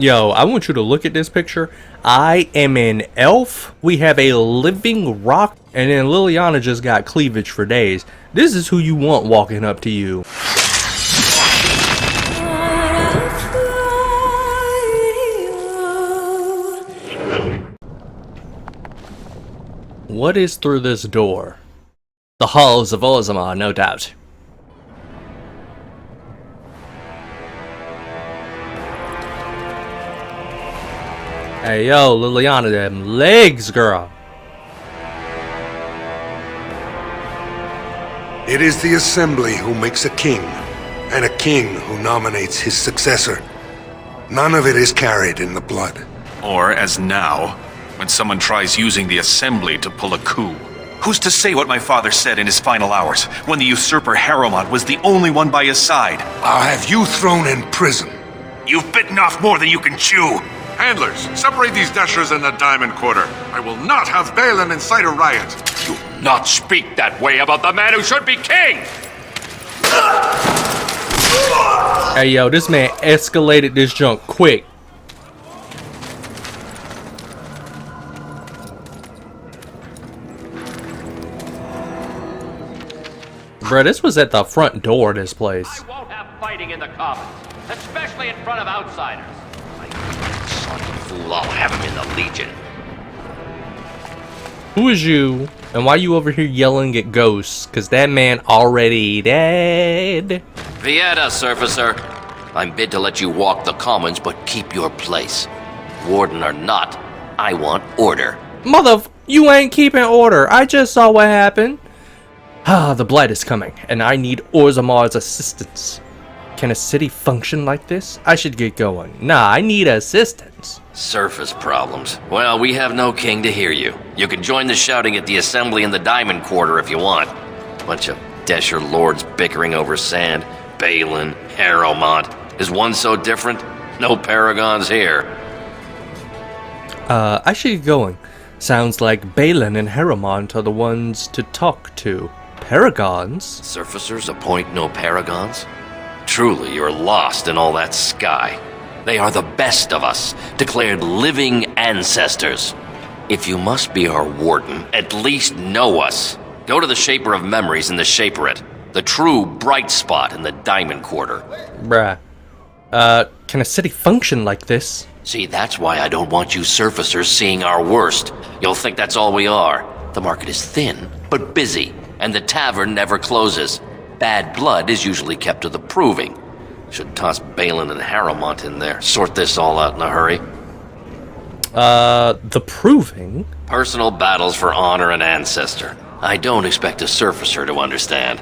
Yo, I want you to look at this picture. I am an elf. We have a living rock. And then Leliana just got cleavage for days. This is who you want walking up to you. What is through this door? The halls of Orzammar, no doubt. Hey yo, Leliana, them legs, girl. It is the assembly who makes a king, and a king who nominates his successor. None of it is carried in the blood. Or, as now, when someone tries using the assembly to pull a coup. Who's to say what my father said in his final hours, when the usurper Harrowmont was the only one by his side? I'll have you thrown in prison. You've bitten off more than you can chew! Handlers, separate these dashers in the Diamond Quarter. I will not have Balin incite a riot. Do not speak that way about the man who should be king! Hey yo, this man escalated this junk quick. Bruh, this was at the front door of this place. I won't have fighting in the Commons, especially in front of outsiders. Son of a fool, I'll have him in the Legion. Who is you? And why you over here yelling at ghosts? Cause that man already dead. Vieta, Surfacer. I'm bid to let you walk the Commons, but keep your place. Warden or not, I want order. You ain't keeping order. I just saw what happened. Ah, the Blight is coming, and I need Orzammar's assistance. Can a city function like this? I should get going. Nah, I need assistance. Surface problems. Well, we have no king to hear you. You can join the shouting at the assembly in the Diamond Quarter if you want. Bunch of Desher lords bickering over sand. Balin, Harrowmont. Is one so different? No paragons here. I should get going. Sounds like Balin and Harrowmont are the ones to talk to. Paragons? Surfacers appoint no paragons? Truly, you're lost in all that sky. They are the best of us, declared living ancestors. If you must be our warden, at least know us. Go to the Shaper of Memories in the Shaperate, the true bright spot in the Diamond Quarter. Bruh. Can a city function like this? See, that's why I don't want you surfacers seeing our worst. You'll think that's all we are. The market is thin, but busy, and the tavern never closes. Bad blood is usually kept to the proving. Should toss Balin and Harrowmont in there. Sort this all out in a hurry. The proving? Personal battles for honor and ancestor. I don't expect a surfacer to understand.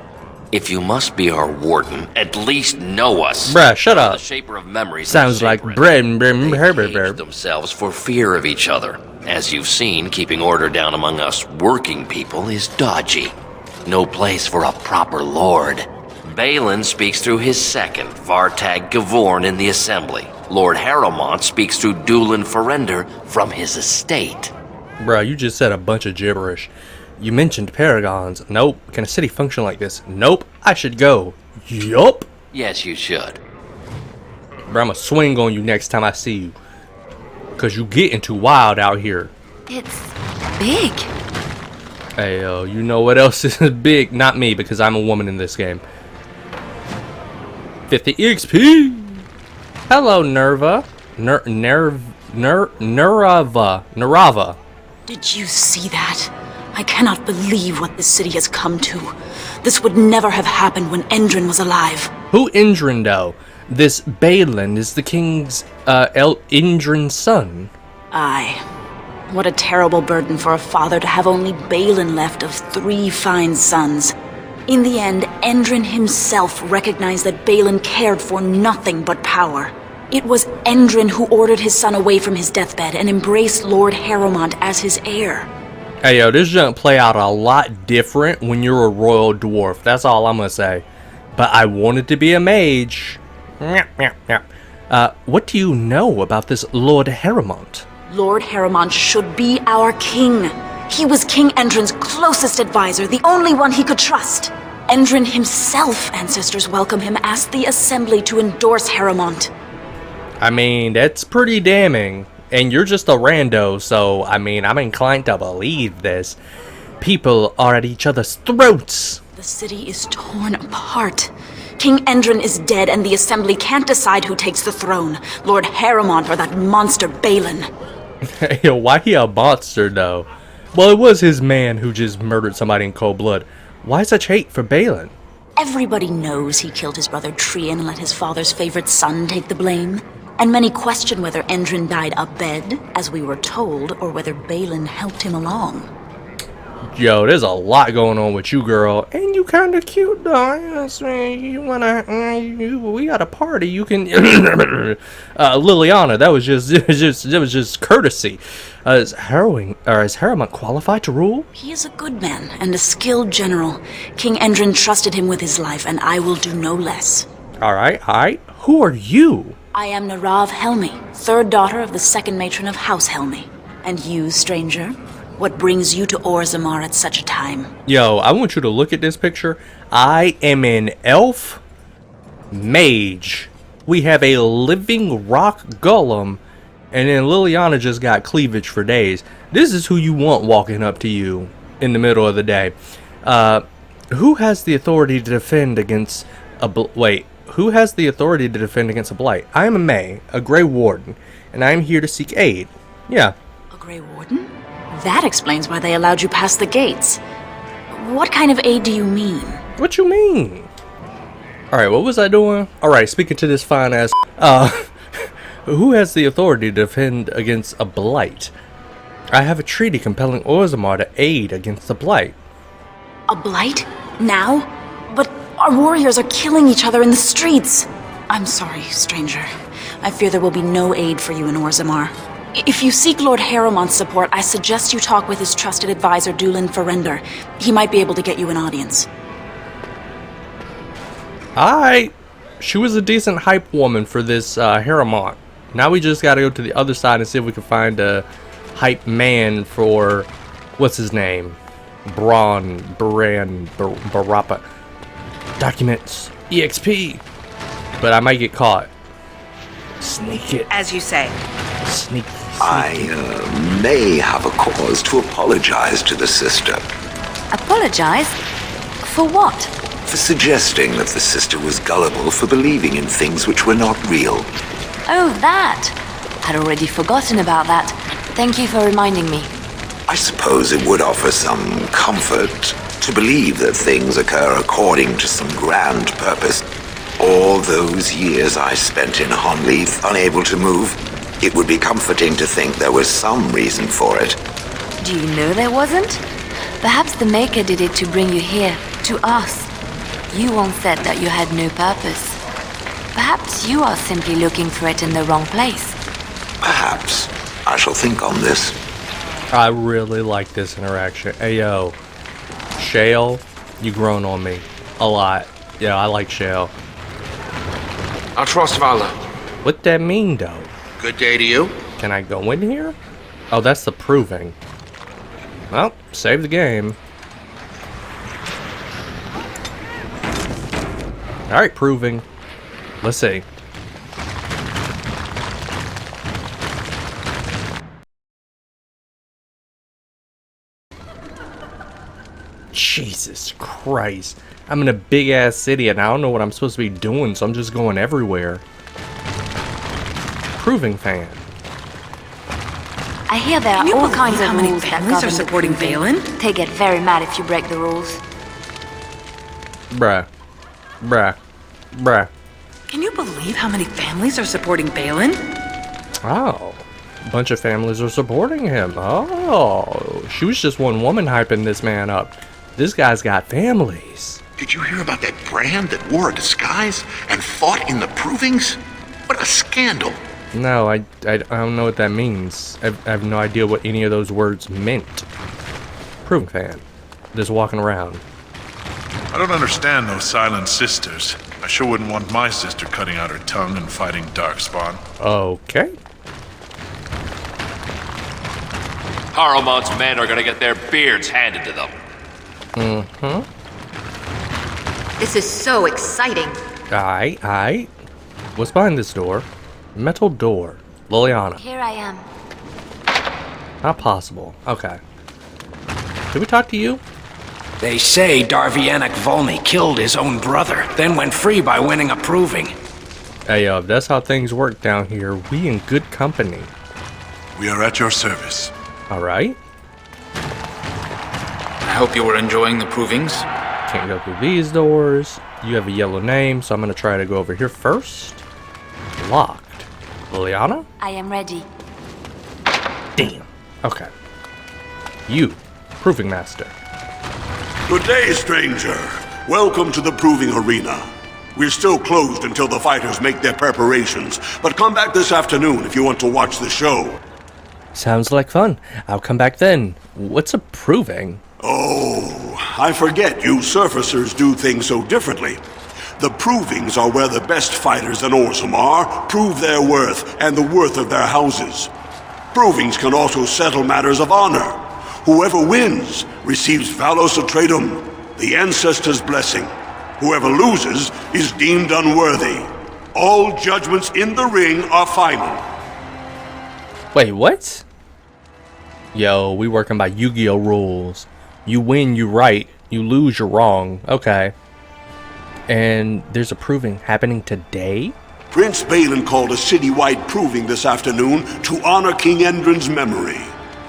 If you must be our warden, at least know us. Bruh, shut up. The Shaper of Memories. Sounds like bread and They themselves for fear of each other. As you've seen, keeping order down among us working people is dodgy. No place for a proper lord. Balin speaks through his second, Vartag Gavorn, in the assembly. Lord Harrowmont speaks through Dulin Ferender from his estate. Bruh, you just said a bunch of gibberish. You mentioned paragons. Nope. Can a city function like this? Nope. I should go. Yup. Yes, you should. Bruh, I'ma swing on you next time I see you. Cause you getting too wild out here. It's big. Hey, you know what else is big? Not me, because I'm a woman in this game. 50 XP. Hello, Nerva. Narava. Did you see that? I cannot believe what this city has come to. This would never have happened when Endrin was alive. Who Endrin, though? This Balin is the king's, Endrin's son. Aye. What a terrible burden for a father to have only Balin left of 3 fine sons. In the end, Endrin himself recognized that Balin cared for nothing but power. It was Endrin who ordered his son away from his deathbed and embraced Lord Harrowmont as his heir. Hey yo, this junk play out a lot different when you're a royal dwarf. That's all I'm gonna say. But I wanted to be a mage. What do you know about this Lord Harrowmont? Lord Harrowmont should be our king. He was King Endrin's closest advisor, the only one he could trust. Endrin himself, ancestors welcome him, asked the assembly to endorse Harrowmont. I mean, that's pretty damning. And you're just a rando, so, I mean, I'm inclined to believe this. People are at each other's throats. The city is torn apart. King Endrin is dead, and the Assembly can't decide who takes the throne. Lord Harrimont or that monster Balin. Yo, why he a monster, though? Well, it was his man who just murdered somebody in cold blood. Why such hate for Balin? Everybody knows he killed his brother Trian and let his father's favorite son take the blame. And many question whether Endrin died abed, as we were told, or whether Balin helped him along. Yo, there's a lot going on with you, girl. And you kind of cute, though. Yes, you wanna? We got a party. You can. Leliana, that was just courtesy. Is Harrimont qualified to rule? He is a good man and a skilled general. King Endrin trusted him with his life, and I will do no less. All right. Who are you? I am Narav Helmi, third daughter of the second matron of House Helmi. And you, stranger? What brings you to Orzammar at such a time? Yo, I want you to look at this picture. I am an elf mage. We have a living rock golem, and then Leliana just got cleavage for days. This is who you want walking up to you in the middle of the day. Who has the authority to defend against a Who has the authority to defend against a blight? I am a May, a Grey Warden, and I am here to seek aid. Yeah. A Grey Warden? That explains why they allowed you past the gates. What kind of aid do you mean? What you mean? Alright, what was I doing? Alright, speaking to this fine ass. Who has the authority to defend against a blight? I have a treaty compelling Orzammar to aid against the blight. A blight? Now? But our warriors are killing each other in the streets. I'm sorry, stranger. I fear there will be no aid for you in Orzammar. If you seek Lord Harrimont's support, I suggest you talk with his trusted advisor, Dulin Ferender. He might be able to get you an audience. Alright. She was a decent hype woman for this Harrimont. Now we just gotta go to the other side and see if we can find a hype man for... What's his name? Barappa. Documents. EXP. But I might get caught. Sneak it. As you say. Sneak. I may have a cause to apologize to the sister. Apologize? For what? For suggesting that the sister was gullible for believing in things which were not real. Oh, that. Had already forgotten about that. Thank you for reminding me. I suppose it would offer some comfort to believe that things occur according to some grand purpose. All those years I spent in Honleith, unable to move, it would be comforting to think there was some reason for it. Do you know there wasn't? Perhaps the Maker did it to bring you here, to us. You once said that you had no purpose. Perhaps you are simply looking for it in the wrong place. Perhaps. I shall think on this. I really like this interaction. Hey, yo. Shale, you grown on me. A lot. Yeah, I like Shale. I trust Vala. What that mean, though? Good day to you. Can I go in here? Oh, that's the proving. Well, save the game. Alright, proving. Let's see. Jesus Christ. I'm in a big ass city and I don't know what I'm supposed to be doing, so I'm just going everywhere. Proving fan. I hear there are all kinds of rules that families are supporting Balin? They get very mad if you break the rules. Bruh. Can you believe how many families are supporting Balin? Oh. A bunch of families are supporting him. Oh. She was just one woman hyping this man up. This guy's got families. Did you hear about that brand that wore a disguise and fought in the provings? What a scandal. No, I don't know what that means. I have no idea what any of those words meant. Proving fan. Just walking around. I don't understand those silent sisters. I sure wouldn't want my sister cutting out her tongue and fighting Darkspawn. Okay. Harrowmont's men are gonna get their beards handed to them. Mm-hmm. This is so exciting. Aight. What's behind this door? Metal door. Leliana. Here I am. Not possible. Okay. Did we talk to you? They say Darvianic Volney killed his own brother, then went free by winning a proving. Hey, if that's how things work down here, we in good company. We are at your service. Alright. I hope you were enjoying the provings. Can't go through these doors. You have a yellow name, so I'm gonna try to go over here first. Locked. Leliana? I am ready. Damn. Okay. You. Proving master. Good day, stranger. Welcome to the proving arena. We're still closed until the fighters make their preparations, but come back this afternoon if you want to watch the show. Sounds like fun. I'll come back then. What's a proving? Oh, I forget you surfacers do things so differently. The provings are where the best fighters in Orzammar prove their worth and the worth of their houses. Provings can also settle matters of honor. Whoever wins receives Valos Atreidum, the ancestors' blessing. Whoever loses is deemed unworthy. All judgments in the ring are final. Wait, what? Yo, we working by Yu-Gi-Oh rules. You win, you right. You lose, you're wrong. Okay. And there's a proving happening today? Prince Balin called a citywide proving this afternoon to honor King Endrin's memory.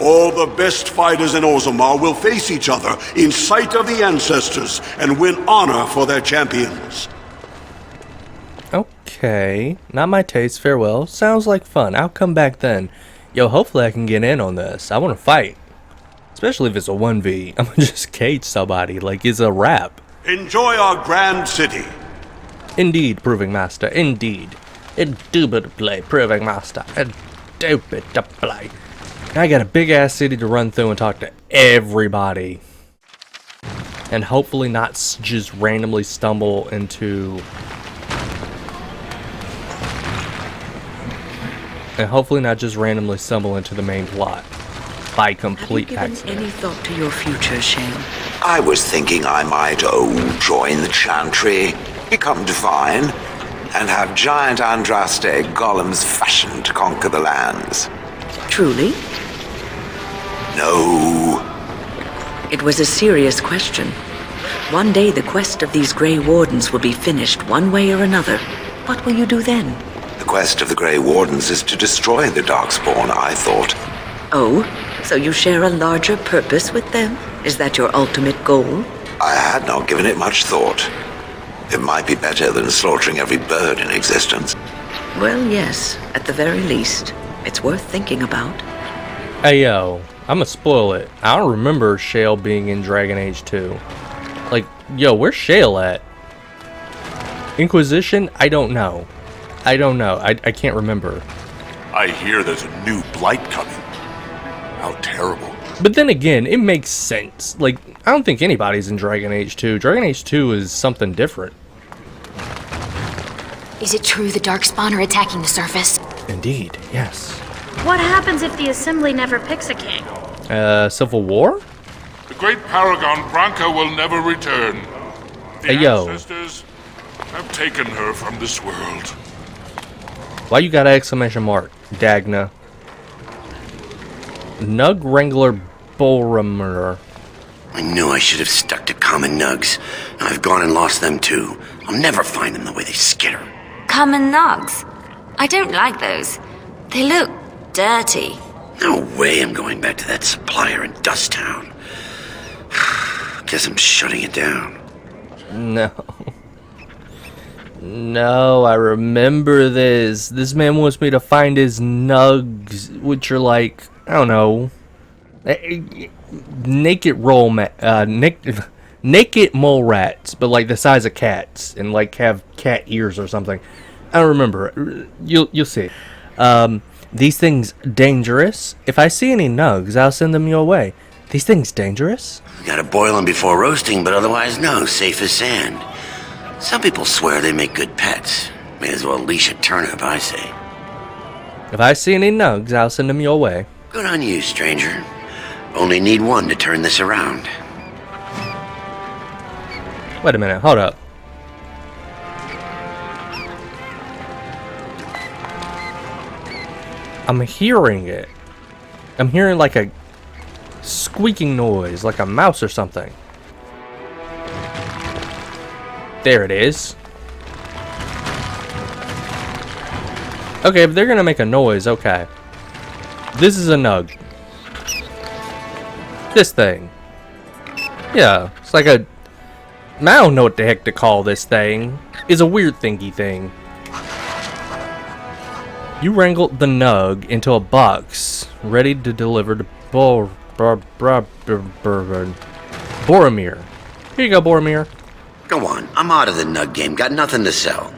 All the best fighters in Orzammar will face each other in sight of the ancestors and win honor for their champions. Okay. Not my taste. Farewell. Sounds like fun. I'll come back then. Yo, hopefully I can get in on this. I want to fight. Especially if it's a 1v. I'm gonna just cage somebody like it's a rap. Enjoy our grand city. Indeed, Proving Master. Indeed. Indubitably, Proving Master. Indubitably. I got a big ass city to run through and talk to everybody. And hopefully not just randomly stumble into... And hopefully not just randomly stumble into the main plot. By complete accident. Have you given any thought to your future, Shale? I was thinking I might, join the Chantry, become divine, and have giant Andraste golems fashioned to conquer the lands. Truly? No. It was a serious question. One day the quest of these Grey Wardens will be finished one way or another. What will you do then? The quest of the Grey Wardens is to destroy the Darkspawn, I thought. Oh, so you share a larger purpose with them? Is that your ultimate goal? I had not given it much thought. It might be better than slaughtering every bird in existence. Well, yes, at the very least. It's worth thinking about. Hey yo, I'ma spoil it. I don't remember Shale being in Dragon Age 2. Like, yo, where's Shale at? Inquisition? I don't know. I can't remember. I hear there's a new blight coming. How terrible. But then again, it makes sense. Like, I don't think anybody's in Dragon Age 2. Dragon Age 2 is something different. Is it true the Darkspawn are attacking the surface? Indeed, yes. What happens if the Assembly never picks a king? Civil War? The great paragon Branka will never return. The Hey, yo. ancestors have taken her from this world. Why you got an exclamation mark, Dagna? Nug Wrangler Orzammar. I knew I should have stuck to common nugs. I've gone and lost them too. I'll never find them the way they skitter. Common nugs? I don't like those. They look dirty. No way I'm going back to that supplier in Dust Town. Guess I'm shutting it down. No. No, I remember this. This man wants me to find his nugs, which are like, I don't know, naked mole rats, but like the size of cats, and like have cat ears or something. I don't remember. You'll see. These things dangerous. If I see any nugs, I'll send them your way. These things dangerous? Gotta boil them before roasting, but otherwise no, safe as sand. Some people swear they make good pets. May as well leash a turnip, I say. If I see any nugs, I'll send them your way. Good on you, stranger. Only need one to turn this around. Wait a minute, hold up. I'm hearing it. I'm hearing like a squeaking noise, like a mouse or something. There it is. Okay, if they're gonna make a noise, okay. This is a nug. This thing. Yeah, it's like a... I don't know what the heck to call this thing. It's a weird thingy thing. You wrangled the nug into a box, ready to deliver to Boromir. Here you go, Boromir. Go on, I'm out of the nug game. Got nothing to sell.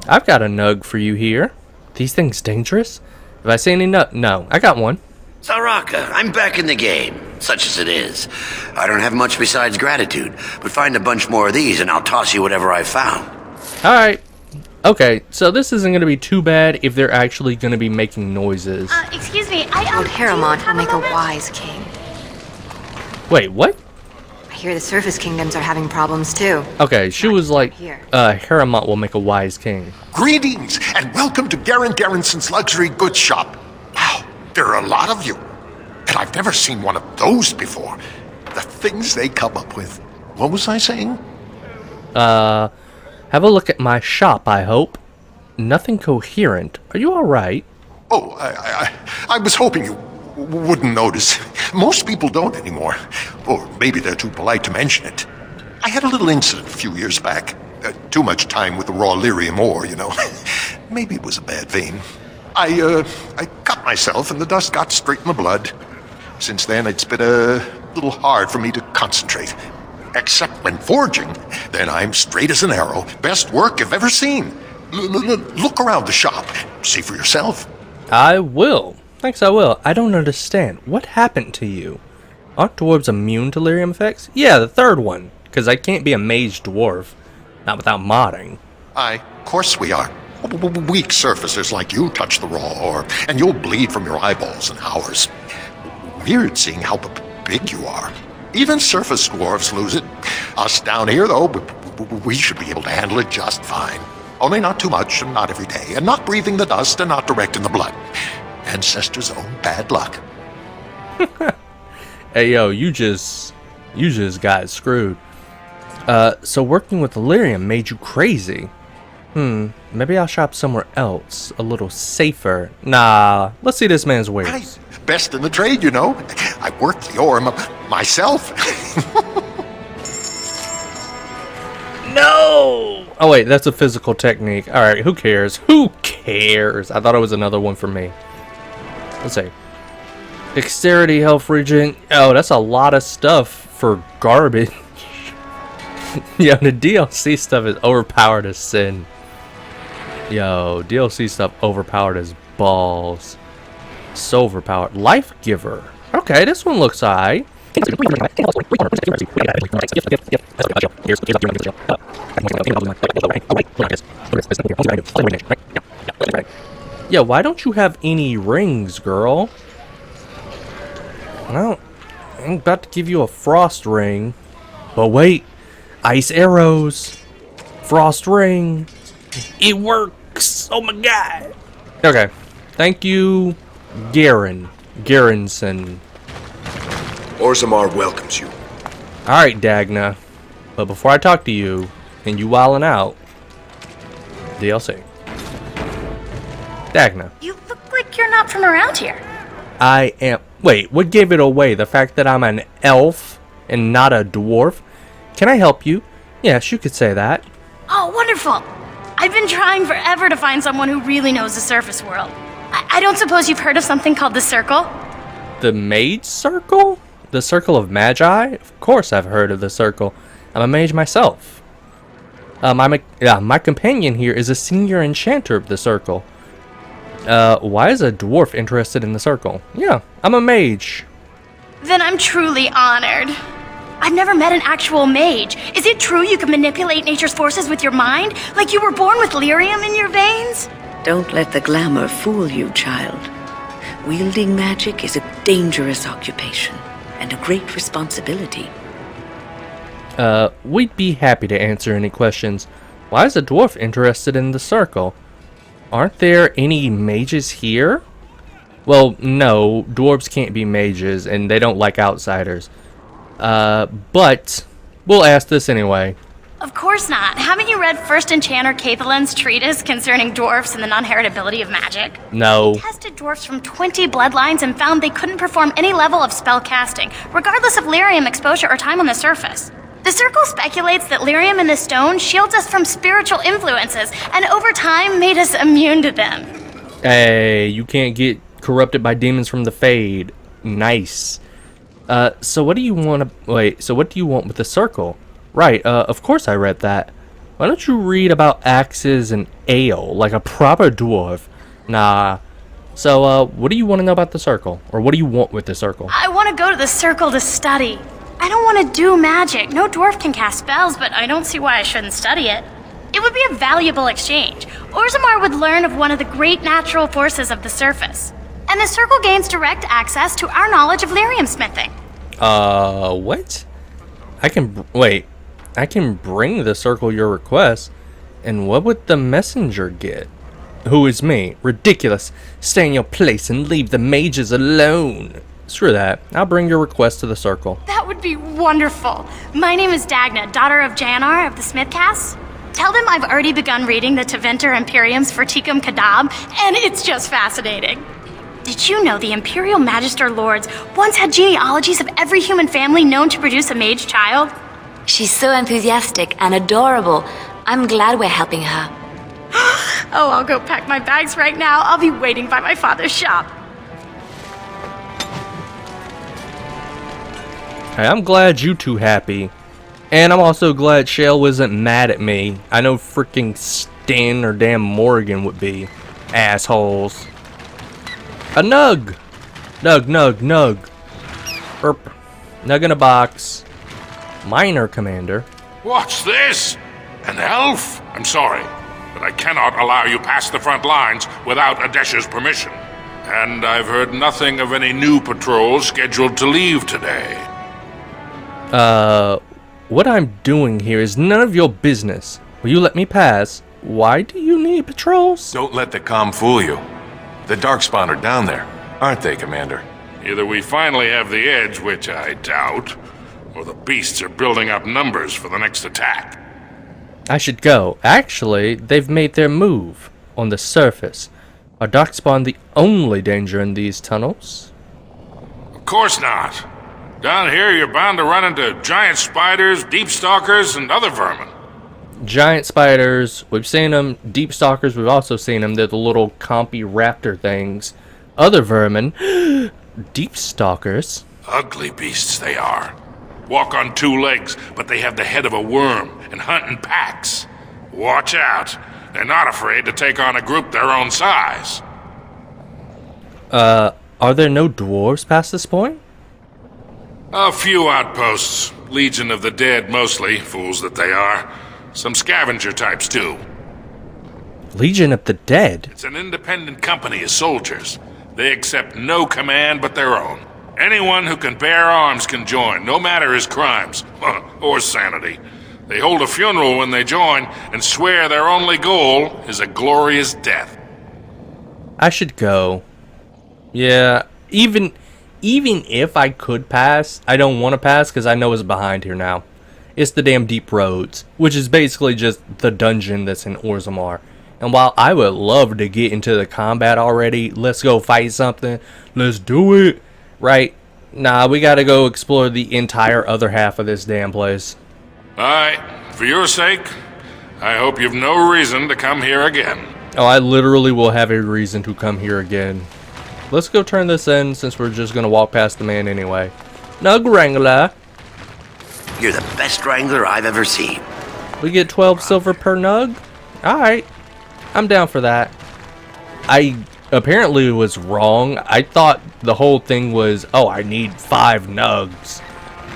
I've got a nug for you here. These things dangerous? Have I seen any nug? No, I got one. Saraka, I'm back in the game, such as it is. I don't have much besides gratitude, but find a bunch more of these and I'll toss you whatever I found. Alright. Okay, so this isn't going to be too bad if they're actually going to be making noises. Excuse me, Lord Harrowmont will make a wise king. Wait, what? I hear the surface kingdoms are having problems too. Okay, she was like, Harrowmont will make a wise king. Greetings, and welcome to Garen Garrison's luxury goods shop. Wow, there are a lot of you. And I've never seen one of those before. The things they come up with. What was I saying? Have a look at my shop, I hope. Nothing coherent. Are you alright? Oh, I was hoping you wouldn't notice. Most people don't anymore. Or maybe they're too polite to mention it. I had a little incident a few years back. Too much time with the raw lyrium ore, you know. Maybe it was a bad vein. I cut myself and the dust got straight in the blood. Since then, it's been a little hard for me to concentrate. Except when forging, then I'm straight as an arrow. Best work I've ever seen. Look around the shop. See for yourself. I will. Thanks, I will. I don't understand. What happened to you? Aren't dwarves immune to lyrium effects? Yeah, the third one. Because I can't be a mage dwarf. Not without modding. Of course we are. Weak surfacers like you touch the raw ore, and you'll bleed from your eyeballs in hours. Weird seeing how big you are. Even surface dwarves lose it. Us down here, though, we should be able to handle it just fine. Only not too much, and not every day, and not breathing the dust, and not direct in the blood. Ancestors' own bad luck. Hey, yo, you just got screwed. So working with lyrium made you crazy. Maybe I'll shop somewhere else, a little safer. Nah, let's see this man's wares. Best in the trade, you know. I worked the ore myself. No! Oh wait, that's a physical technique. Alright, who cares? Who cares? I thought it was another one for me. Let's see. Dexterity, health regen. Oh, that's a lot of stuff for garbage. Yo, the DLC stuff is overpowered as sin. Yo, DLC stuff overpowered as balls. So overpowered. Life Giver. Okay, this one looks alright. Yeah, why don't you have any rings, girl? Well, I'm about to give you a frost ring. But wait, ice arrows. Frost ring. It works. Oh my god. Okay. Thank you, Garrison. Orzammar welcomes you. Alright, Dagna. But before I talk to you, and you wildin' out, DLC. Dagna. You look like you're not from around here. I am... Wait, what gave it away? The fact that I'm an elf and not a dwarf? Can I help you? Yes, you could say that. Oh, wonderful. I've been trying forever to find someone who really knows the surface world. I don't suppose you've heard of something called the Circle? The Mage Circle? The Circle of Magi? Of course I've heard of the Circle. I'm a mage myself. My companion here is a senior enchanter of the Circle. Why is a dwarf interested in the Circle? Yeah, I'm a mage. Then I'm truly honored. I've never met an actual mage. Is it true you can manipulate nature's forces with your mind? Like you were born with lyrium in your veins? Don't let the glamour fool you, child. Wielding magic is a dangerous occupation and a great responsibility. We'd be happy to answer any questions. Why is a dwarf interested in the Circle? Aren't there any mages here? Well, no, dwarves can't be mages, and they don't like outsiders. But we'll ask this anyway. Of course not. Haven't you read First Enchanter Cathalin's treatise concerning dwarfs and the non-heritability of magic? No. He tested dwarfs from 20 bloodlines and found they couldn't perform any level of spell casting, regardless of lyrium exposure or time on the surface. The Circle speculates that lyrium in the stone shields us from spiritual influences, and over time made us immune to them. Hey, you can't get corrupted by demons from the Fade. Nice. So what do you want to... Wait, so what do you want with the Circle? Right, of course I read that. Why don't you read about axes and ale, like a proper dwarf? Nah. So, what do you want to know about the Circle? Or what do you want with the Circle? I want to go to the Circle to study. I don't want to do magic. No dwarf can cast spells, but I don't see why I shouldn't study it. It would be a valuable exchange. Orzammar would learn of one of the great natural forces of the surface. And the Circle gains direct access to our knowledge of lyrium smithing. What? I can bring the Circle your request, and what would the messenger get? Who is me? Ridiculous. Stay in your place and leave the mages alone. Screw that. I'll bring your request to the Circle. That would be wonderful. My name is Dagna, daughter of Janar of the Smithcast. Tell them I've already begun reading the Tevinter Imperium's Verticum Kadab, and it's just fascinating. Did you know the Imperial Magister Lords once had genealogies of every human family known to produce a mage child? She's so enthusiastic and adorable. I'm glad we're helping her. Oh, I'll go pack my bags right now. I'll be waiting by my father's shop. Hey, I'm glad you two happy. And I'm also glad Shale wasn't mad at me. I know freaking Stan or damn Morgan would be. Assholes. A nug! Nug. Burp. Nug in a box. Minor, Commander. What's this? An elf? I'm sorry, but I cannot allow you past the front lines without Adesha's permission. And I've heard nothing of any new patrols scheduled to leave today. What I'm doing here is none of your business. Will you let me pass? Why do you need patrols? Don't let the comm fool you. The Darkspawn are down there, aren't they, Commander? Either we finally have the edge, which I doubt, or the beasts are building up numbers for the next attack. I should go. Actually, they've made their move on the surface. Are Darkspawn the only danger in these tunnels? Of course not. Down here, you're bound to run into giant spiders, deep stalkers, and other vermin. Giant spiders, we've seen them. Deep stalkers, we've also seen them. They're the little compy raptor things. Other vermin. Deep stalkers. Ugly beasts they are. Walk on two legs, but they have the head of a worm and hunt in packs. Watch out. They're not afraid to take on a group their own size. Are there no dwarves past this point? A few outposts. Legion of the Dead mostly, fools that they are. Some scavenger types too. Legion of the Dead? It's an independent company of soldiers. They accept no command but their own. Anyone who can bear arms can join, no matter his crimes, or sanity. They hold a funeral when they join, and swear their only goal is a glorious death. I should go. Yeah, even if I could pass, I don't want to pass because I know it's behind here now. It's the damn Deep Roads, which is basically just the dungeon that's in Orzammar. And while I would love to get into the combat already, let's go fight something, let's do it, right? Nah, we gotta go explore the entire other half of this damn place. Alright, for your sake, I hope you've no reason to come here again. Oh, I literally will have a reason to come here again. Let's go turn this in since we're just gonna walk past the man anyway. Nug Wrangler. You're the best wrangler I've ever seen. We get 12 silver per nug? Alright. I'm down for that. I apparently was wrong. I thought the whole thing was, oh, I need 5 nugs.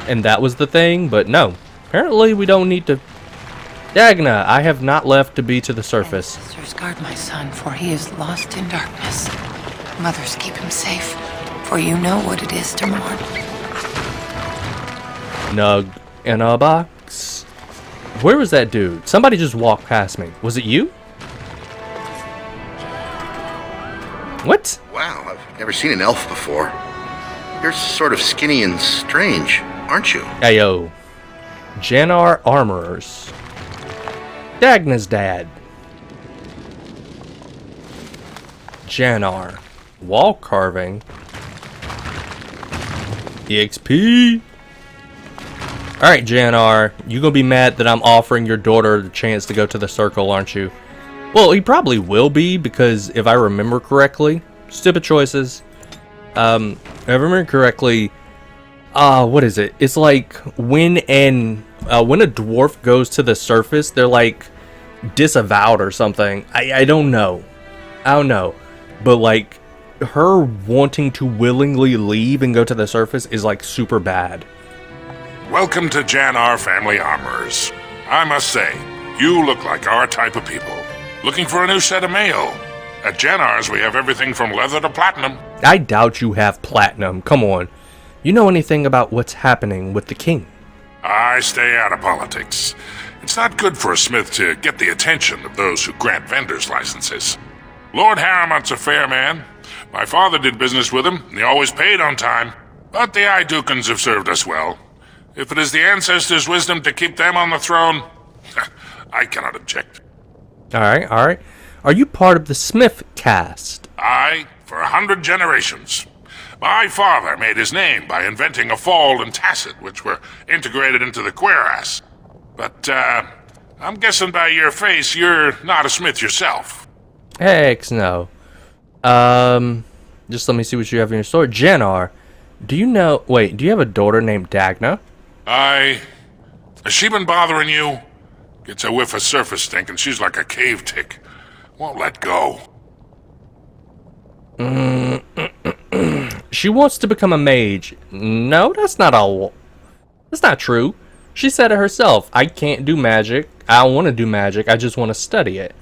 And that was the thing, but no. Apparently we don't need to... Dagna, I have not left to be to the surface. Sisters, guard my son, for he is lost in darkness. Mothers, keep him safe, for you know what it is to mourn. Nug in a box. Where was that dude? Somebody just walked past me. Was it you? What? Wow, Never seen an elf before. You're sort of skinny and strange, aren't you? Ayo. Jannar Armorers. Dagna's dad. Jannar. Wall carving. EXP. Alright, Jannar. You gonna be mad that I'm offering your daughter the chance to go to the circle, aren't you? Well, he probably will be, because if I remember correctly, stupid choices. If I remember correctly, what is it? It's like when a dwarf goes to the surface, they're like disavowed or something. I don't know. But like her wanting to willingly leave and go to the surface is like super bad. Welcome to Jannar Family Armorers. I must say, you look like our type of people. Looking for a new set of mail? At Jannar's, we have everything from leather to platinum. I doubt you have platinum. Come on. You know anything about what's happening with the king? I stay out of politics. It's not good for a smith to get the attention of those who grant vendors licenses. Lord Harrowmont's a fair man. My father did business with him, and he always paid on time. But the Idukans have served us well. If it is the ancestors' wisdom to keep them on the throne, I cannot object. Alright. Are you part of the Smith caste? Aye, for 100 generations. My father made his name by inventing a fall and tacet, which were integrated into the cuirass. But, I'm guessing by your face you're not a smith yourself. Heck no. Just let me see what you have in your store. Jannar, do you have a daughter named Dagna? Aye. Has she been bothering you? Gets a whiff of surface stink and she's like a cave tick. Won't let go. She wants to become a mage. No, that's not true. She said it herself. I can't do magic. I don't want to do magic. I just want to study it.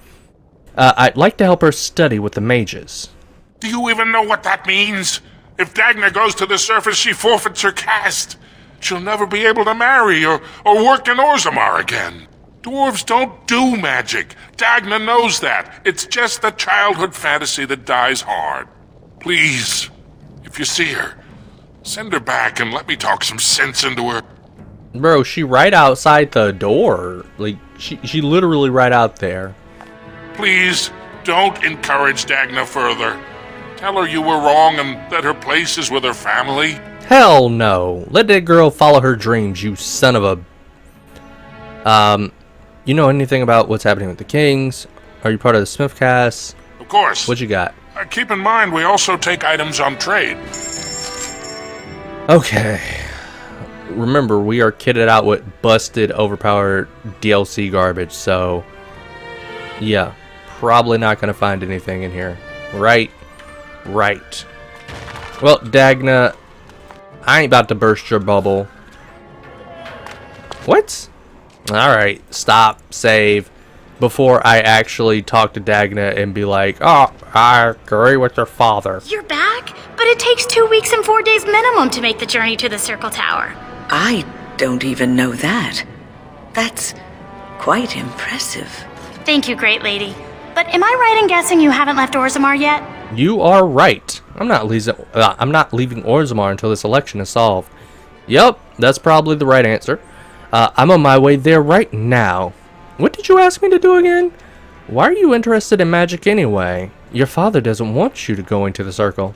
I'd like to help her study with the mages. Do you even know what that means? If Dagna goes to the surface, she forfeits her caste. She'll never be able to marry or work in Orzammar again. Dwarves don't do magic. Dagna knows that. It's just a childhood fantasy that dies hard. Please, if you see her, send her back and let me talk some sense into her. Bro, she right outside the door. Like, she literally right out there. Please, don't encourage Dagna further. Tell her you were wrong and that her place is with her family. Hell no. Let that girl follow her dreams, you son of a... You know anything about what's happening with the Kings? Are you part of the Smith cast? Of course. What you got? Keep in mind, we also take items on trade. Okay. Remember, we are kitted out with busted, overpowered DLC garbage, so... yeah. Probably not going to find anything in here. Right. Well, Dagna, I ain't about to burst your bubble. What? Alright, stop, save, before I actually talk to Dagna and be like, oh, I agree with your father. You're back? But it takes 2 weeks and 4 days minimum to make the journey to the Circle Tower. I don't even know that. That's quite impressive. Thank you, great lady. But am I right in guessing you haven't left Orzammar yet? You are right. I'm not leaving Orzammar until this election is solved. Yep, that's probably the right answer. I'm on my way there right now. What did you ask me to do again? Why are you interested in magic anyway? Your father doesn't want you to go into the circle.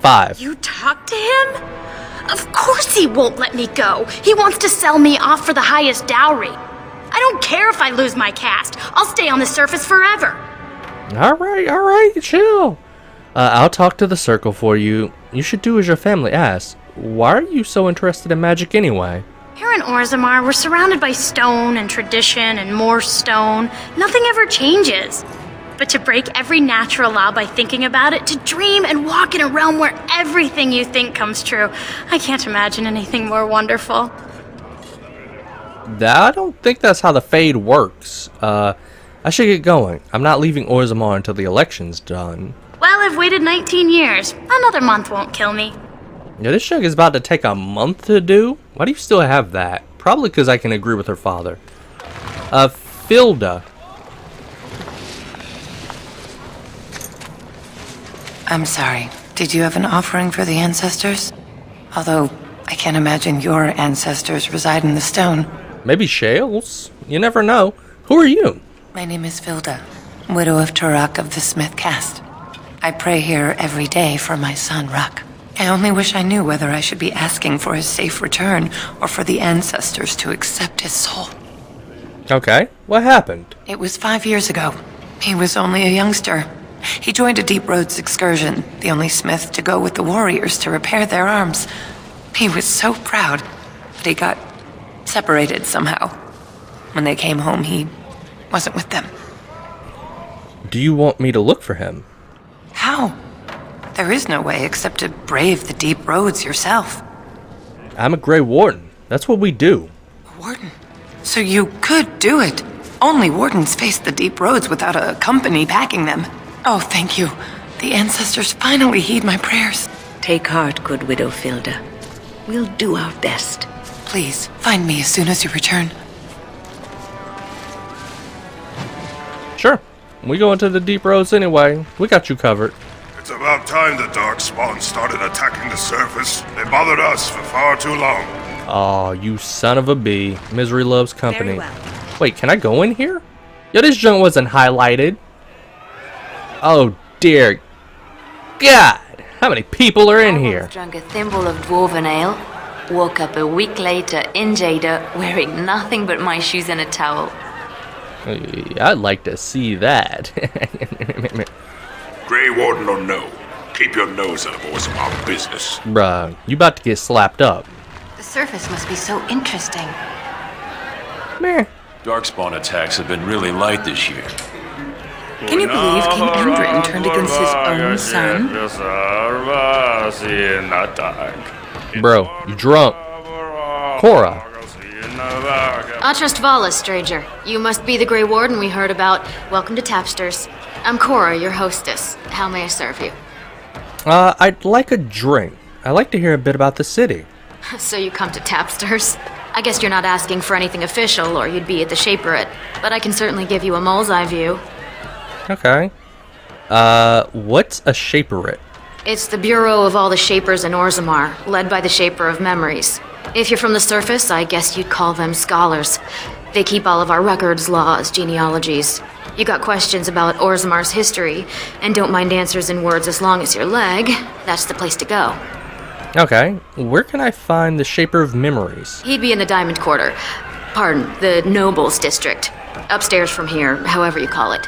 5. You talked to him? Of course he won't let me go. He wants to sell me off for the highest dowry. I don't care if I lose my caste. I'll stay on the surface forever. Alright, chill. I'll talk to the circle for you. You should do as your family asks. Why are you so interested in magic anyway? Here in Orzammar, we're surrounded by stone and tradition and more stone. Nothing ever changes. But to break every natural law by thinking about it, to dream and walk in a realm where everything you think comes true, I can't imagine anything more wonderful. I don't think that's how the Fade works. I should get going. I'm not leaving Orzammar until the election's done. Well, I've waited 19 years. Another month won't kill me. Yeah, this jug is about to take a month to do? Why do you still have that? Probably because I can agree with her father. Filda. I'm sorry. Did you have an offering for the ancestors? Although, I can't imagine your ancestors reside in the stone. Maybe Shales? You never know. Who are you? My name is Vilda, widow of Turak of the Smith caste. I pray here every day for my son, Rak. I only wish I knew whether I should be asking for his safe return or for the ancestors to accept his soul. Okay, what happened? It was 5 years ago. He was only a youngster. He joined a Deep Roads excursion, the only smith to go with the warriors to repair their arms. He was so proud, but he got separated somehow. When they came home, he wasn't with them. Do you want me to look for him? How? There is no way except to brave the Deep Roads yourself. I'm a Grey Warden. That's what we do. A warden? So you could do it. Only wardens face the Deep Roads without a company backing them. Oh, thank you. The ancestors finally heed my prayers. Take heart, good widow Vilda. We'll do our best. Please, find me as soon as you return. Sure. We go into the Deep Roads anyway. We got you covered. It's about time the Darkspawn started attacking the surface. They bothered us for far too long. Aw, you son of a bee. Misery loves company. Very well. Wait, can I go in here? Yo, this junk wasn't highlighted. Oh, dear God. How many people are in here? Drank a thimble of dwarven ale. Woke up a week later in Jada wearing nothing but my shoes and a towel. I'd like to see that. Grey Warden or no, keep your nose out of Orzammar business. Bruh, you about to get slapped up. The surface must be so interesting. Meh. Darkspawn attacks have been really light this year. Can you believe King Endrin turned against his own son? Bro, you drunk. Cora. Atrust Valis, stranger. You must be the Grey Warden we heard about. Welcome to Tapsters. I'm Cora, your hostess. How may I serve you? I'd like a drink. I'd like to hear a bit about the city. So you come to Tapsters? I guess you're not asking for anything official, or you'd be at the Shaperate. But I can certainly give you a mole's eye view. Okay. What's a Shaperate? It's the bureau of all the Shapers in Orzammar, led by the Shaper of Memories. If you're from the surface, I guess you'd call them scholars. They keep all of our records, laws, genealogies. You got questions about Orzammar's history, and don't mind answers in words as long as your leg, that's the place to go. Okay. Where can I find the Shaper of Memories? He'd be in the Diamond Quarter. Pardon, the Nobles District. Upstairs from here, however you call it.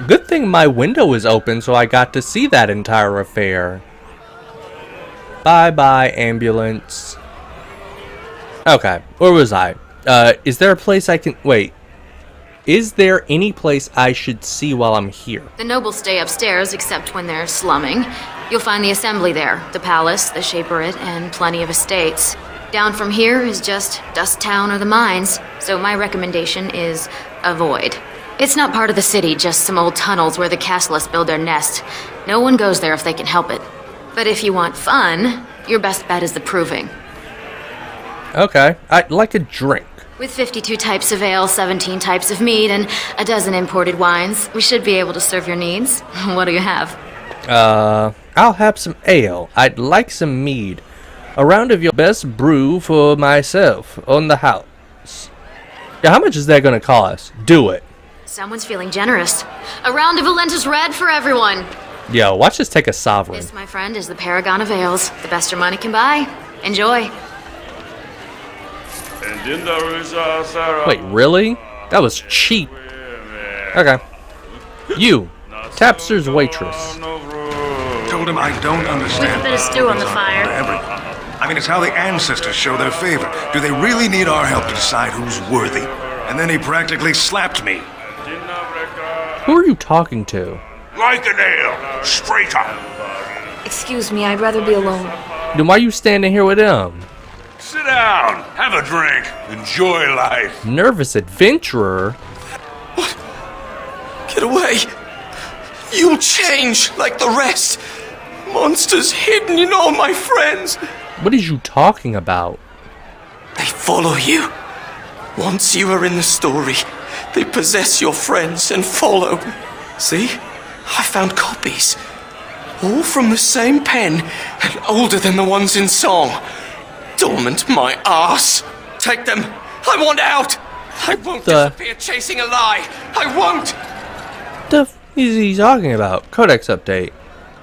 Good thing my window is open so I got to see that entire affair. Bye-bye, ambulance. Okay, where was I? Is there a place I can... Wait. Is there any place I should see while I'm here? The nobles stay upstairs, except when they're slumming. You'll find the assembly there, the palace, the Shaperate, and plenty of estates. Down from here is just Dust Town or the mines, so my recommendation is avoid. It's not part of the city, just some old tunnels where the castlists build their nests. No one goes there if they can help it. But if you want fun, your best bet is the Proving. Okay, I'd like a drink. With 52 types of ale, 17 types of mead, and a dozen imported wines, we should be able to serve your needs. What do you have? I'll have some ale. I'd like some mead. A round of your best brew for myself on the house. Yeah, how much is that gonna cost? Do it. Someone's feeling generous. A round of Valentis Red for everyone. Yo, watch us take a sovereign. This, my friend, is the paragon of ales. The best your money can buy. Enjoy. Wait, really? That was cheap. Okay. You, Tapster's waitress. Told him I don't understand. With a bit of stew on the fire. I mean, it's how the ancestors show their favor. Do they really need our help to decide who's worthy? And then he practically slapped me. Who are you talking to? Like an ale, straight up. Excuse me, I'd rather be alone. Then why are you standing here with him? Sit down, have a drink, enjoy life. Nervous adventurer? What? Get away. You'll change like the rest. Monsters hidden in all my friends. What are you talking about? They follow you. Once you are in the story, they possess your friends and follow. See? I found copies. All from the same pen, and older than the ones in song. Dormant my ass. Take them. I want out. I won't disappear chasing a lie. I won't. The f is he talking about? Codex update.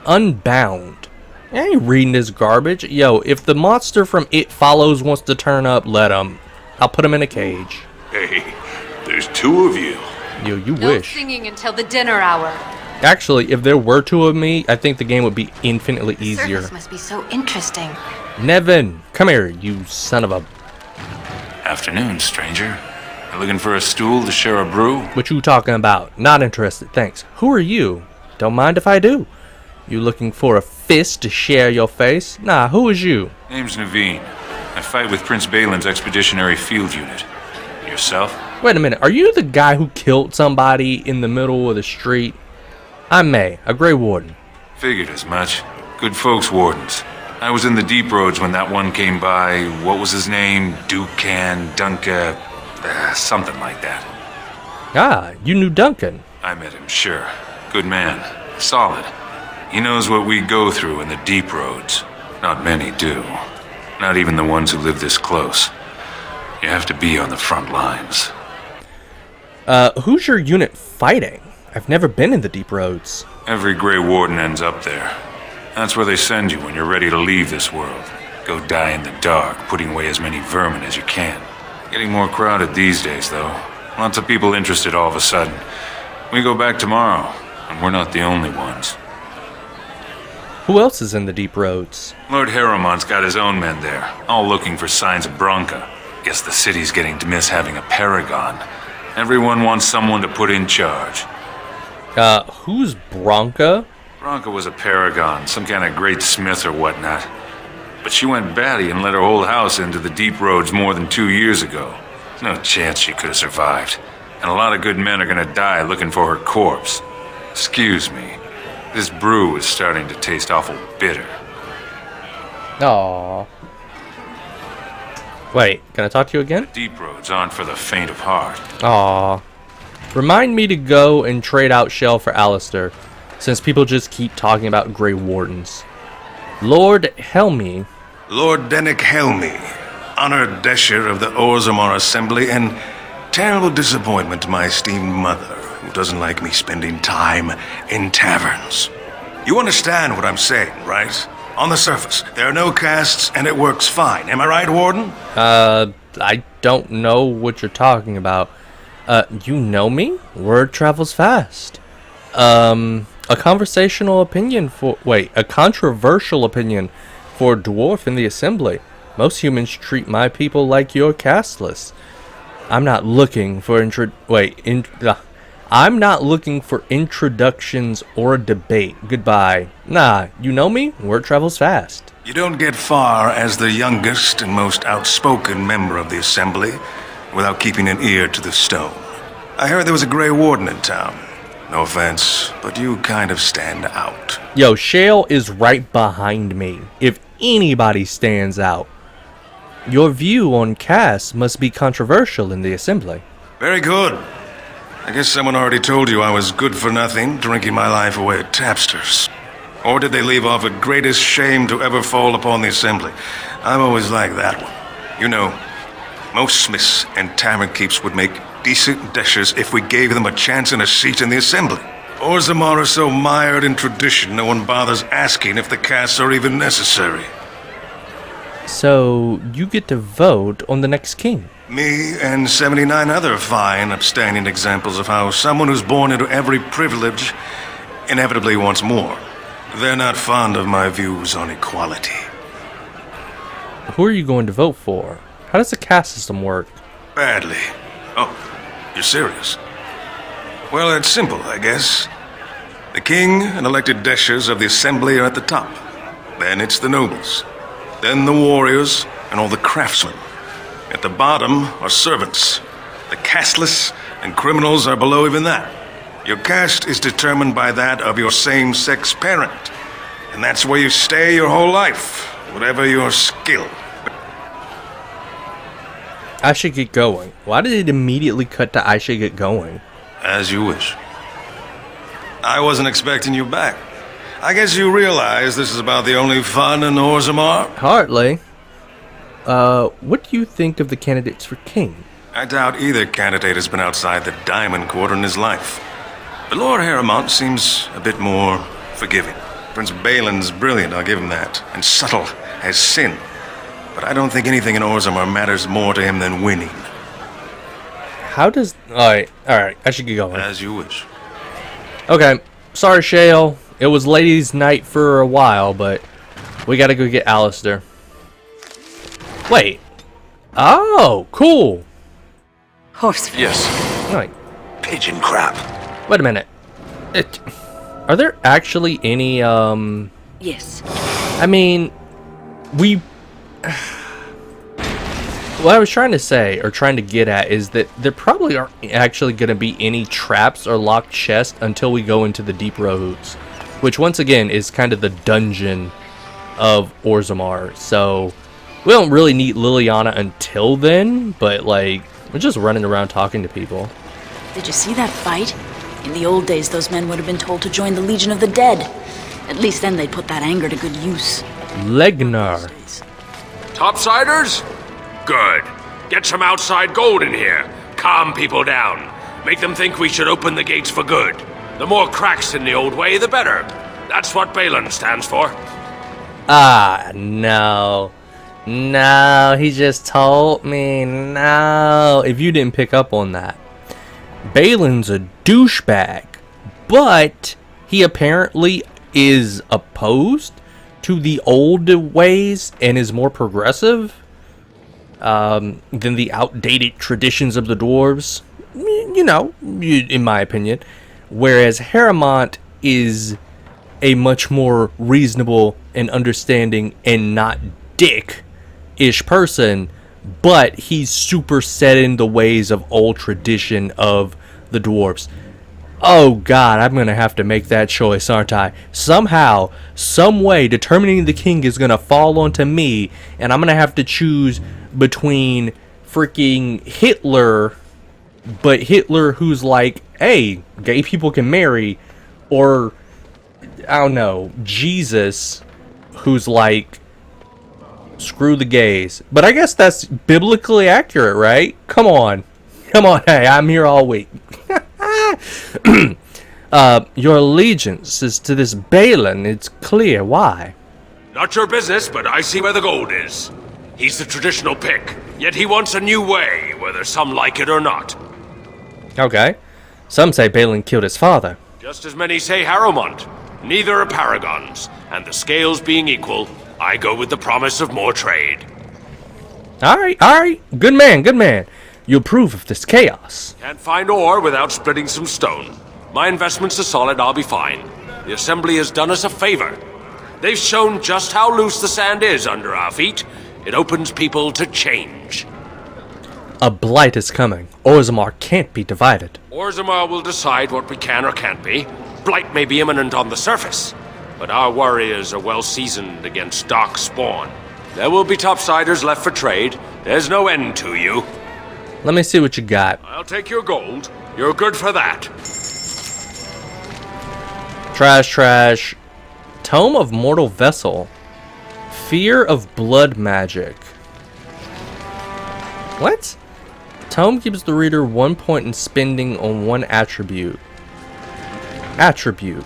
Unbound. I ain't reading this garbage. Yo, if the monster from It Follows wants to turn up, let him. I'll put him in a cage. Hey, there's two of you. Yo, you No wish. singing until the dinner hour. Actually, if there were two of me, I think the game would be infinitely easier. Surface must be so interesting. Nevin, come here, you son of a... Afternoon, stranger. You looking for a stool to share a brew? What you talking about? Not interested, thanks. Who are you? Don't mind if I do. You looking for a fist to share your face? Nah, who is you? Name's Naveen. I fight with Prince Balin's expeditionary field unit. Yourself? Wait a minute, are you the guy who killed somebody in the middle of the street? I'm May, a Grey Warden. Figured as much. Good folks, wardens. I was in the deep roads when that one came by. What was his name? Dunca, something like that. Ah, you knew Duncan. I met him, sure. Good man. Solid. He knows what we go through in the deep roads. Not many do. Not even the ones who live this close. You have to be on the front lines. Who's your unit fighting? I've never been in the deep roads. Every Grey Warden ends up there. That's where they send you when you're ready to leave this world. Go die in the dark, putting away as many vermin as you can. Getting more crowded these days, though. Lots of people interested all of a sudden. We go back tomorrow, and we're not the only ones. Who else is in the deep roads? Lord Harrowmont's got his own men there, all looking for signs of Bronca. Guess the city's getting to miss having a paragon. Everyone wants someone to put in charge. Who's Bronca? Bronca was a paragon, some kind of great smith or whatnot. But she went batty and let her whole house into the deep roads more than 2 years ago. No chance she could have survived. And a lot of good men are gonna die looking for her corpse. Excuse me. This brew is starting to taste awful bitter. Aww. Wait, can I talk to you again? Deep roads aren't for the faint of heart. Aww. Remind me to go and trade out Shell for Alistair, since people just keep talking about Grey Wardens. Lord Helmi. Lord Dennick Helmi, honored Desher of the Orzammar Assembly, and terrible disappointment to my esteemed mother, who doesn't like me spending time in taverns. You understand what I'm saying, right? On the surface, there are no castes, and it works fine. Am I right, Warden? I don't know what you're talking about. You know me? Word travels fast. A controversial opinion for a dwarf in the assembly. Most humans treat my people like you're casteless. I'm not looking for I'm not looking for introductions or a debate. Goodbye. Nah, you know me? Word travels fast. You don't get far as the youngest and most outspoken member of the Assembly without keeping an ear to the stone. I heard there was a Grey Warden in town. No offense, but you kind of stand out. Yo, Shale is right behind me. If anybody stands out. Your view on castes must be controversial in the Assembly. Very good. I guess someone already told you I was good for nothing, drinking my life away at tapsters. Or did they leave off at greatest shame to ever fall upon the Assembly? I've always liked that one. You know, most smiths and tavern keeps would make decent deshers if we gave them a chance and a seat in the Assembly. Orzammar are so mired in tradition, no one bothers asking if the castes are even necessary. So, you get to vote on the next king? Me and 79 other fine, upstanding examples of how someone who's born into every privilege inevitably wants more. They're not fond of my views on equality. Who are you going to vote for? How does the caste system work? Badly. Oh, you're serious? Well, it's simple, I guess. The king and elected deshers of the assembly are at the top. Then it's the nobles. Then the warriors and all the craftsmen. At the bottom are servants. The casteless and criminals are below even that. Your caste is determined by that of your same-sex parent. And that's where you stay your whole life, whatever your skill. I should get going. Why did it immediately cut to I should get going? As you wish. I wasn't expecting you back. I guess you realize this is about the only fun in Orzammar? Hardly. What do you think of the candidates for king? I doubt either candidate has been outside the Diamond Quarter in his life. But Lord Harrimont seems a bit more forgiving. Prince Balin's brilliant, I'll give him that, and subtle as sin. But I don't think anything in Orzammar matters more to him than winning. How does... Alright, I should get going. As you wish. Okay, sorry Shale. It was ladies' night for a while, but we gotta go get Alistair. Wait. Oh, cool. Horse. Yes. Right. Pigeon crap. Wait a minute. Are there actually any, Yes. I mean, what I was trying to say, or trying to get at, is that there probably aren't actually going to be any traps or locked chests until we go into the Deep Roads, which once again is kind of the dungeon of Orzammar. So we don't really need Leliana until then, but like, we're just running around talking to people. Did you see that fight? In the old days, those men would have been told to join the Legion of the Dead. At least then they'd put that anger to good use. Legnar. Topsiders? Good. Get some outside gold in here. Calm people down. Make them think we should open the gates for good. The more cracks in the old way, the better. That's what Balin stands for. Ah, no. No, he just told me. No. If you didn't pick up on that. Balin's a douchebag, but he apparently is opposed to the old ways and is more progressive than the outdated traditions of the dwarves, you know, in my opinion. Whereas Harrimont is a much more reasonable and understanding and not dick-ish person, but he's super set in the ways of old tradition of the dwarves. Oh god, I'm gonna have to make that choice, aren't I? Somehow, some way, determining the king is gonna fall onto me, and I'm gonna have to choose between freaking Hitler, but Hitler who's like, hey, gay people can marry, or, I don't know, Jesus, who's like, screw the gays. But I guess that's biblically accurate, right? Come on. Come on, hey, I'm here all week. Your allegiance is to this Balin. It's clear. Why? Not your business, but I see where the gold is. He's the traditional pick, yet he wants a new way, whether some like it or not. Okay. Some say Balin killed his father. Just as many say Harrowmont. Neither are paragons, and the scales being equal, I go with the promise of more trade. Alright. Good man. You approve of this chaos. Can't find ore without splitting some stone. My investments are solid, I'll be fine. The Assembly has done us a favor. They've shown just how loose the sand is under our feet. It opens people to change. A blight is coming. Orzammar can't be divided. Orzammar will decide what we can or can't be. Blight may be imminent on the surface, but our warriors are well seasoned against dark spawn. There will be topsiders left for trade. There's no end to you. Let me see what you got. I'll take your gold. You're good for that. Trash. Tome of Mortal Vessel. Fear of Blood Magic. What? Tome gives the reader 1 point in spending on one attribute. Attribute.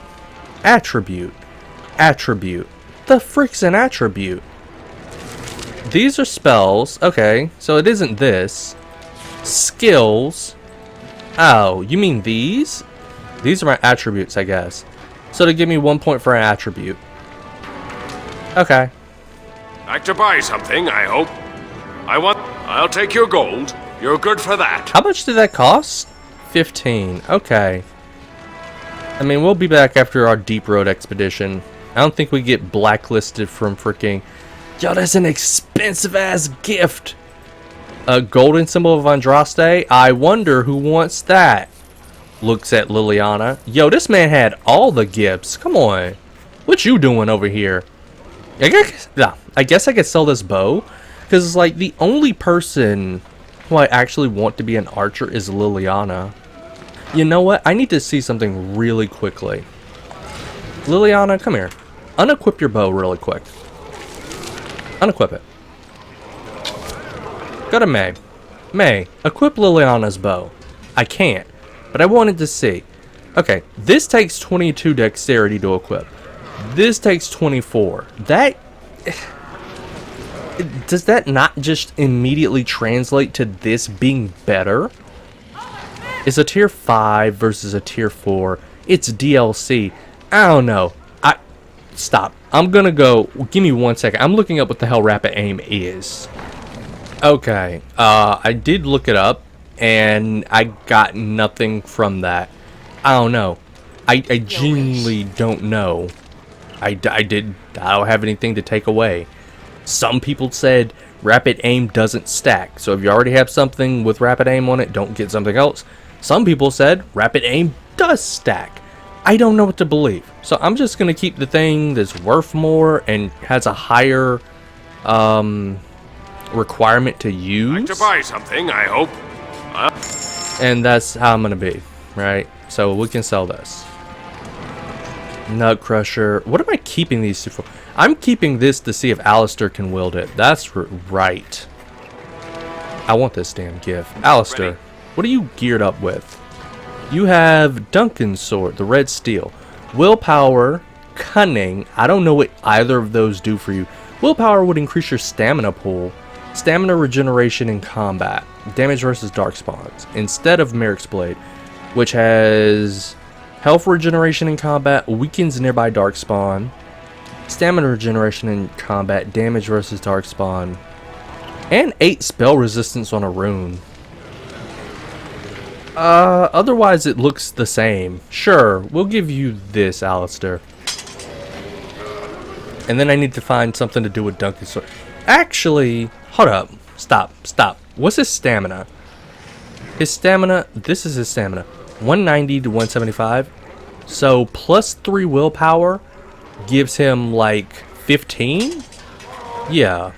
The frick's an attribute? These are spells. Okay, so it isn't this. Skills. Oh, you mean these? These are my attributes, I guess. So to give me 1 point for an attribute. Okay. Like to buy something, I hope. I'll take your gold. You're good for that. How much did that cost? 15. Okay. I mean, we'll be back after our Deep Road expedition. I don't think we get blacklisted from freaking... Yo, that's an expensive-ass gift. A golden symbol of Andraste? I wonder who wants that. Looks at Leliana. Yo, this man had all the gifts. Come on. What you doing over here? I guess I could sell this bow. Because it's like the only person who I actually want to be an archer is Leliana. You know what? I need to see something really quickly. Leliana, come here. Unequip your bow really quick. Unequip it. Go to May. May, equip Liliana's bow. I can't, but I wanted to see. Okay, this takes 22 dexterity to equip. This takes 24. That... Does that not just immediately translate to this being better? It's a tier 5 versus a tier 4. It's DLC. I don't know. Stop. I'm gonna go... Give me 1 second. I'm looking up what the hell rapid aim is. Okay. I did look it up, and I got nothing from that. I don't know. I genuinely don't know. I don't have anything to take away. Some people said rapid aim doesn't stack. So if you already have something with rapid aim on it, don't get something else. Some people said rapid aim does stack. I don't know what to believe. So I'm just going to keep the thing that's worth more and has a higher requirement to use. Like to buy something, I hope. And that's how I'm going to be, right? So we can sell this. Nut Crusher. What am I keeping these two for? I'm keeping this to see if Alistair can wield it. That's right. I want this damn gift. Alistair, what are you geared up with? You have Duncan's sword, the red steel. Willpower, cunning. I don't know what either of those do for you. Willpower would increase your stamina pool. Stamina regeneration in combat. Damage versus dark spawns. Instead of Merrick's Blade, which has health regeneration in combat, weakens nearby dark spawn. Stamina regeneration in combat, damage versus dark spawn. And 8 spell resistance on a rune. Otherwise it looks the same. Sure, we'll give you this, Alistair. And then I need to find something to do with Duncan's sword. Actually, hold up. Stop. What's his stamina? His stamina, this is his stamina. 190 to 175. So plus 3 willpower gives him like 15? Yeah.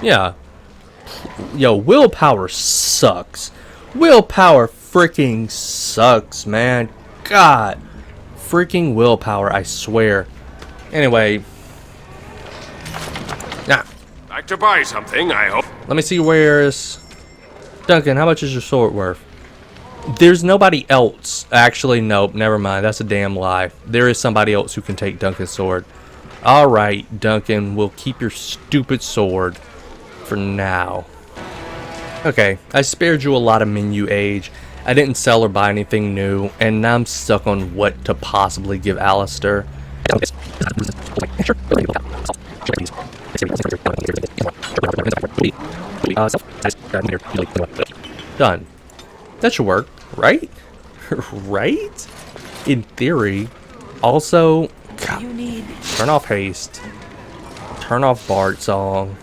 Yo, willpower sucks. Willpower freaking sucks, man. God. Freaking willpower, I swear. Anyway. Now. Like to buy something, I hope. Let me see where's... Duncan, how much is your sword worth? There's nobody else. Actually, nope, never mind. That's a damn lie. There is somebody else who can take Duncan's sword. Alright, Duncan, we'll keep your stupid sword for now. Okay, I spared you a lot of menu age. I didn't sell or buy anything new, and now I'm stuck on what to possibly give Alistair. Done. That should work, right? Right? In theory. Also, God, turn off haste. Turn off Bard Song.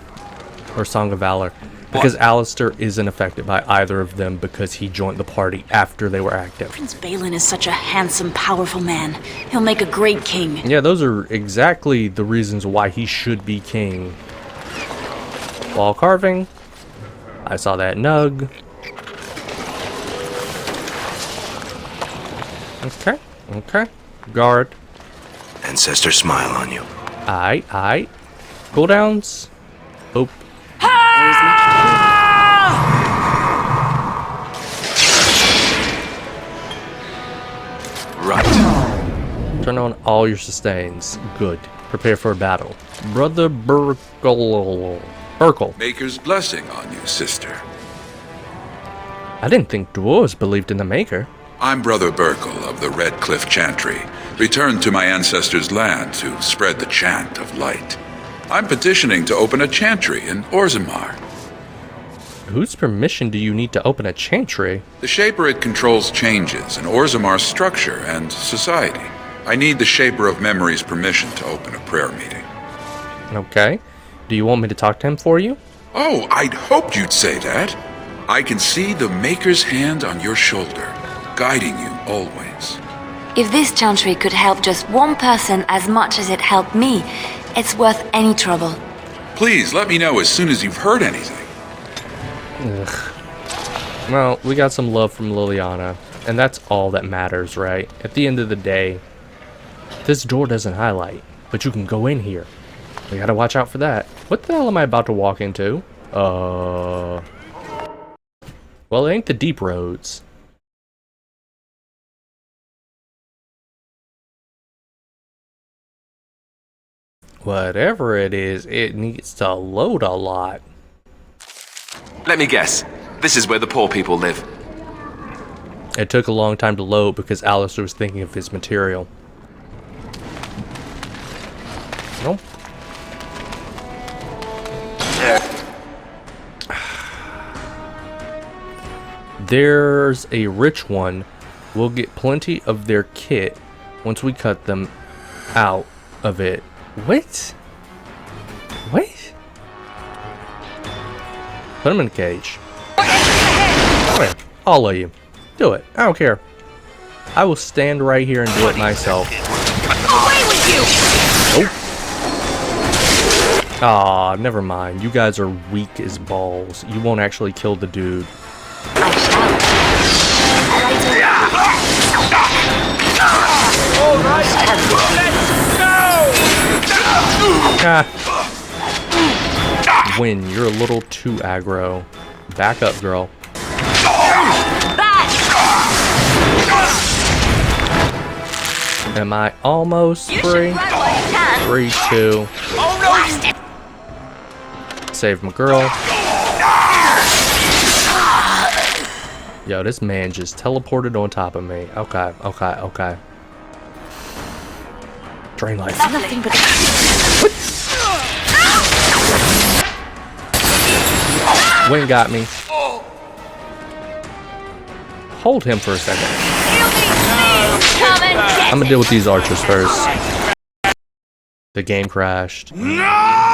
Or Song of Valor. Because Alistair isn't affected by either of them because he joined the party after they were active. Prince Balin is such a handsome, powerful man. He'll make a great king. Yeah, those are exactly the reasons why he should be king. Wall carving. I saw that nug. Okay. Guard. Ancestor smile on you. Aight. Cooldowns. Oop. Right. Turn on all your sustains. Good. Prepare for a battle. Brother Burkle. Maker's blessing on you, sister. I didn't think dwarves believed in the Maker. I'm Brother Burkle of the Red Cliff Chantry, returned to my ancestors' land to spread the chant of light. I'm petitioning to open a chantry in Orzammar. Whose permission do you need to open a chantry? The Shaper controls changes in Orzammar's structure and society. I need the Shaper of Memory's permission to open a prayer meeting. Okay. Do you want me to talk to him for you? Oh, I'd hoped you'd say that. I can see the Maker's hand on your shoulder, guiding you always. If this chantry could help just one person as much as it helped me, it's worth any trouble. Please let me know as soon as you've heard anything. Ugh. Well, we got some love from Leliana. And that's all that matters, right? At the end of the day, this door doesn't highlight, but you can go in here. We gotta watch out for that. What the hell am I about to walk into? Well, it ain't the deep roads. Whatever it is, it needs to load a lot. Let me guess. This is where the poor people live. It took a long time to load because Alistair was thinking of his material. No. There's a rich one. We'll get plenty of their kit once we cut them out of it. What? What? Put him in a cage. Come here. All of you. Do it. I don't care. I will stand right here and do it myself. Away with you! Nope. Aw, never mind. You guys are weak as balls. You won't actually kill the dude. Alright, let's go! Win, you're a little too aggro. Back up, girl. Am I almost free? 3, 2. Save my girl. Yo, this man just teleported on top of me. Okay, okay, okay. Drain life. Nothing but Win got me. Hold him for a second. I'm gonna deal with these archers first. The game crashed. No!